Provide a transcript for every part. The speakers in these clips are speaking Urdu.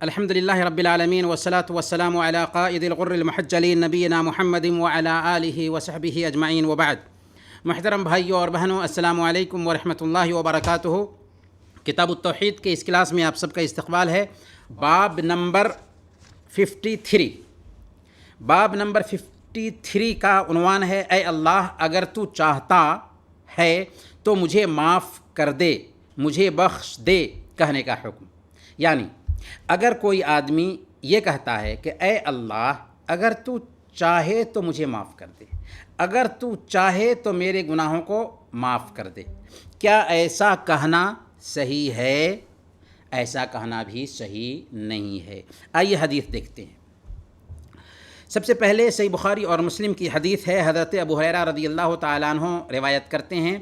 الحمد للہ رب العالمین والصلاة والسلام علی قائد الغر المحجلین نبینا محمد وعلی آلہ وصحبہ اجمعین وبعد۔ محترم بھائیوں اور بہنوں، السلام علیکم ورحمۃ اللہ وبرکاتہ۔ کتاب التوحید کے اس کلاس میں آپ سب کا استقبال ہے۔ باب نمبر 53 کا عنوان ہے اے اللہ اگر تو چاہتا ہے تو مجھے معاف کر دے، مجھے بخش دے کہنے کا حکم۔ یعنی اگر کوئی آدمی یہ کہتا ہے کہ اے اللہ اگر تو چاہے تو مجھے معاف کر دے، اگر تو چاہے تو میرے گناہوں کو معاف کر دے، کیا ایسا کہنا صحیح ہے؟ ایسا کہنا بھی صحیح نہیں ہے۔ آئیے حدیث دیکھتے ہیں۔ سب سے پہلے صحیح بخاری اور مسلم کی حدیث ہے۔ حضرت ابو ہریرہ رضی اللہ تعالیٰ عنہ روایت کرتے ہیں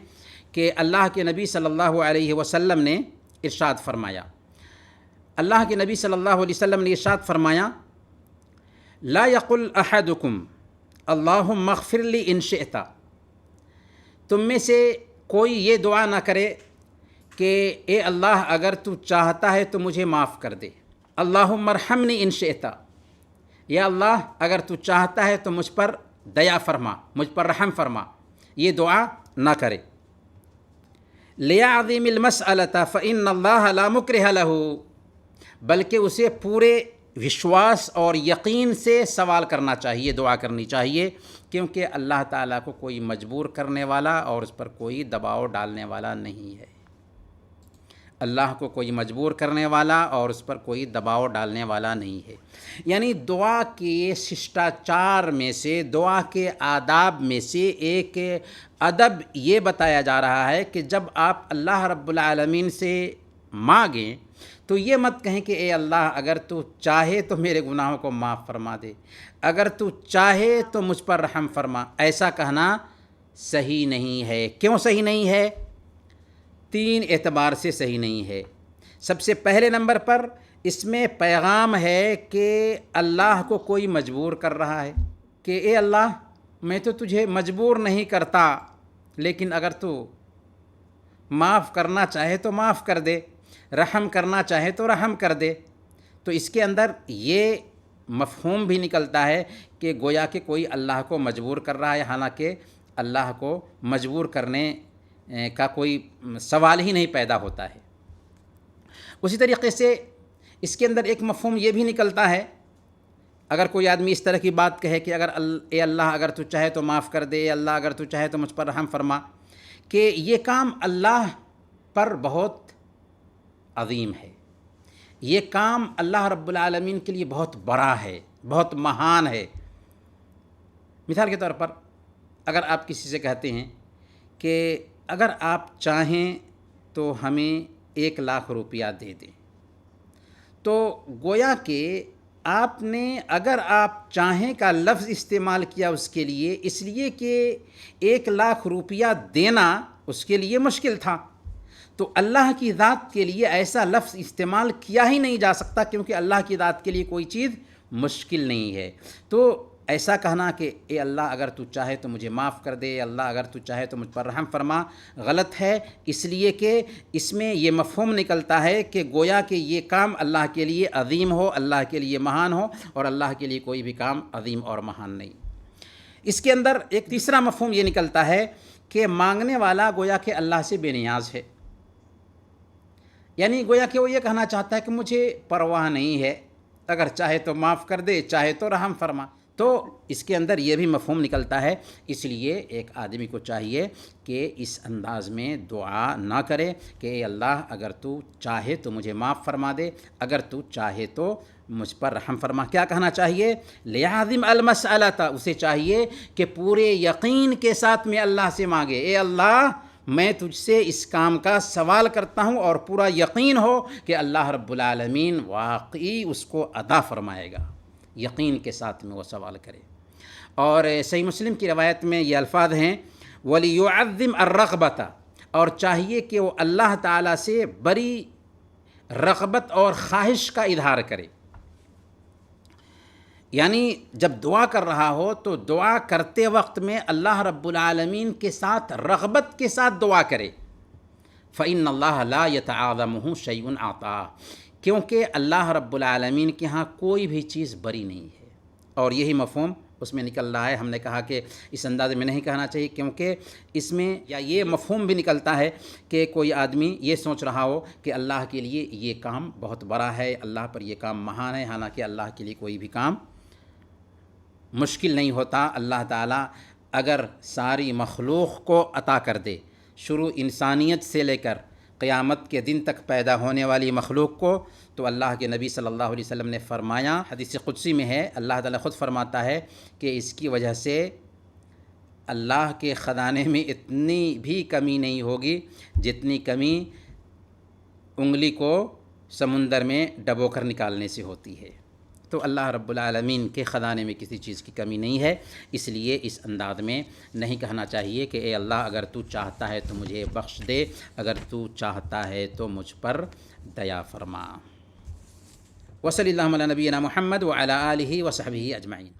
کہ اللہ کے نبی صلی اللہ علیہ وسلم نے ارشاد فرمایا، اللہ کے نبی صلی اللہ علیہ وسلم نے ارشاد فرمایا، لا یقل احدکم اللہم اغفر لی ان شئت، تم میں سے کوئی یہ دعا نہ کرے کہ اے اللہ اگر تو چاہتا ہے تو مجھے معاف کر دے، اللہم ارحمنی ان شئت، یا اللہ اگر تو چاہتا ہے تو مجھ پر دیا فرما، مجھ پر رحم فرما، یہ دعا نہ کرے۔ لیعظم المسألة فإن اللہ لا مکرہ لہ، بلکہ اسے پورے وشواس اور یقین سے سوال کرنا چاہیے، دعا کرنی چاہیے، کیونکہ اللہ تعالیٰ کو کوئی مجبور کرنے والا اور اس پر کوئی دباؤ ڈالنے والا نہیں ہے۔ اللہ کو کوئی مجبور کرنے والا اور اس پر کوئی دباؤ ڈالنے والا نہیں ہے۔ یعنی دعا کے ششٹاچار میں سے، دعا کے آداب میں سے ایک ادب یہ بتایا جا رہا ہے کہ جب آپ اللہ رب العالمین سے مانگیں تو یہ مت کہیں کہ اے اللہ اگر تو چاہے تو میرے گناہوں کو معاف فرما دے، اگر تو چاہے تو مجھ پر رحم فرما۔ ایسا کہنا صحیح نہیں ہے۔ کیوں صحیح نہیں ہے؟ 3 اعتبار سے صحیح نہیں ہے۔ سب سے پہلے نمبر پر اس میں پیغام ہے کہ اللہ کو کوئی مجبور کر رہا ہے کہ اے اللہ میں تو تجھے مجبور نہیں کرتا، لیکن اگر تو معاف کرنا چاہے تو معاف کر دے، رحم کرنا چاہے تو رحم کر دے۔ تو اس کے اندر یہ مفہوم بھی نکلتا ہے کہ گویا کہ کوئی اللہ کو مجبور کر رہا ہے، حالانکہ اللہ کو مجبور کرنے کا کوئی سوال ہی نہیں پیدا ہوتا ہے۔ اسی طریقے سے اس کے اندر ایک مفہوم یہ بھی نکلتا ہے، اگر کوئی آدمی اس طرح کی بات کہے کہ اے اللہ اگر تو چاہے تو معاف کر دے، اے اللہ اگر تو چاہے تو مجھ پر رحم فرما، کہ یہ کام اللہ پر بہت عظیم ہے، یہ کام اللہ رب العالمین کے لیے بہت بڑا ہے، بہت مہان ہے۔ مثال کے طور پر اگر آپ کسی سے کہتے ہیں کہ اگر آپ چاہیں تو ہمیں 1 لاکھ روپیہ دے دیں، تو گویا کہ آپ نے اگر آپ چاہیں کا لفظ استعمال کیا اس کے لیے، اس لیے کہ 1 لاکھ روپیہ دینا اس کے لیے مشکل تھا، تو اللہ کی ذات کے لیے ایسا لفظ استعمال کیا ہی نہیں جا سکتا، کیونکہ اللہ کی ذات کے لیے کوئی چیز مشکل نہیں ہے۔ تو ایسا کہنا کہ اے اللہ اگر تو چاہے تو مجھے معاف کر دے، اللہ اگر تو چاہے تو مجھ پر رحم فرما، غلط ہے، اس لیے کہ اس میں یہ مفہوم نکلتا ہے کہ گویا کہ یہ کام اللہ کے لیے عظیم ہو، اللہ کے لیے مہان ہو، اور اللہ کے لیے کوئی بھی کام عظیم اور مہان نہیں۔ اس کے اندر ایک تیسرا مفہوم یہ نکلتا ہے کہ مانگنے والا گویا کہ اللہ سے بے نیاز ہے، یعنی گویا کہ وہ یہ کہنا چاہتا ہے کہ مجھے پرواہ نہیں ہے، اگر چاہے تو معاف کر دے، چاہے تو رحم فرما۔ تو اس کے اندر یہ بھی مفہوم نکلتا ہے۔ اس لیے ایک آدمی کو چاہیے کہ اس انداز میں دعا نہ کرے کہ اے اللہ اگر تو چاہے تو مجھے معاف فرما دے، اگر تو چاہے تو مجھ پر رحم فرما۔ کیا کہنا چاہیے؟ لیعظم المسألۃ، اسے چاہیے کہ پورے یقین کے ساتھ میں اللہ سے مانگے، اے اللہ میں تجھ سے اس کام کا سوال کرتا ہوں، اور پورا یقین ہو کہ اللہ رب العالمین واقعی اس کو عطا فرمائے گا، یقین کے ساتھ میں وہ سوال کرے۔ اور صحیح مسلم کی روایت میں یہ الفاظ ہیں وَلِيُعَظِّمْ الرَّغْبَةَ، اور چاہیے کہ وہ اللہ تعالیٰ سے بڑی رغبت اور خواہش کا اظہار کرے۔ یعنی جب دعا کر رہا ہو تو دعا کرتے وقت میں اللہ رب العالمین کے ساتھ رغبت کے ساتھ دعا کرے۔ فَإِنَّ اللَّهَ لَا يَتَعَاظَمُهُ شَيْءٌ أَعْطَاهُ، کیونکہ اللہ رب العالمین کے ہاں کوئی بھی چیز بری نہیں ہے، اور یہی مفہوم اس میں نکل رہا ہے۔ ہم نے کہا کہ اس انداز میں نہیں کہنا چاہیے، کیونکہ اس میں یا یہ مفہوم بھی نکلتا ہے کہ کوئی آدمی یہ سوچ رہا ہو کہ اللہ کے لیے یہ کام بہت بڑا ہے، اللہ پر یہ کام مہان ہے، حالانکہ اللہ کے لیے کوئی بھی کام مشکل نہیں ہوتا۔ اللہ تعالیٰ اگر ساری مخلوق کو عطا کر دے، شروع انسانیت سے لے کر قیامت کے دن تک پیدا ہونے والی مخلوق کو، تو اللہ کے نبی صلی اللہ علیہ وسلم نے فرمایا، حدیث قدسی میں ہے، اللہ تعالیٰ خود فرماتا ہے کہ اس کی وجہ سے اللہ کے خزانے میں اتنی بھی کمی نہیں ہوگی جتنی کمی انگلی کو سمندر میں ڈبو کر نکالنے سے ہوتی ہے۔ تو اللہ رب العالمین کے خزانے میں کسی چیز کی کمی نہیں ہے، اس لیے اس انداز میں نہیں کہنا چاہیے کہ اے اللہ اگر تو چاہتا ہے تو مجھے بخش دے، اگر تو چاہتا ہے تو مجھ پر دیا فرما۔ وصلی اللہ علی نبینا محمد وعلی آلہ وصحبہ اجمعین۔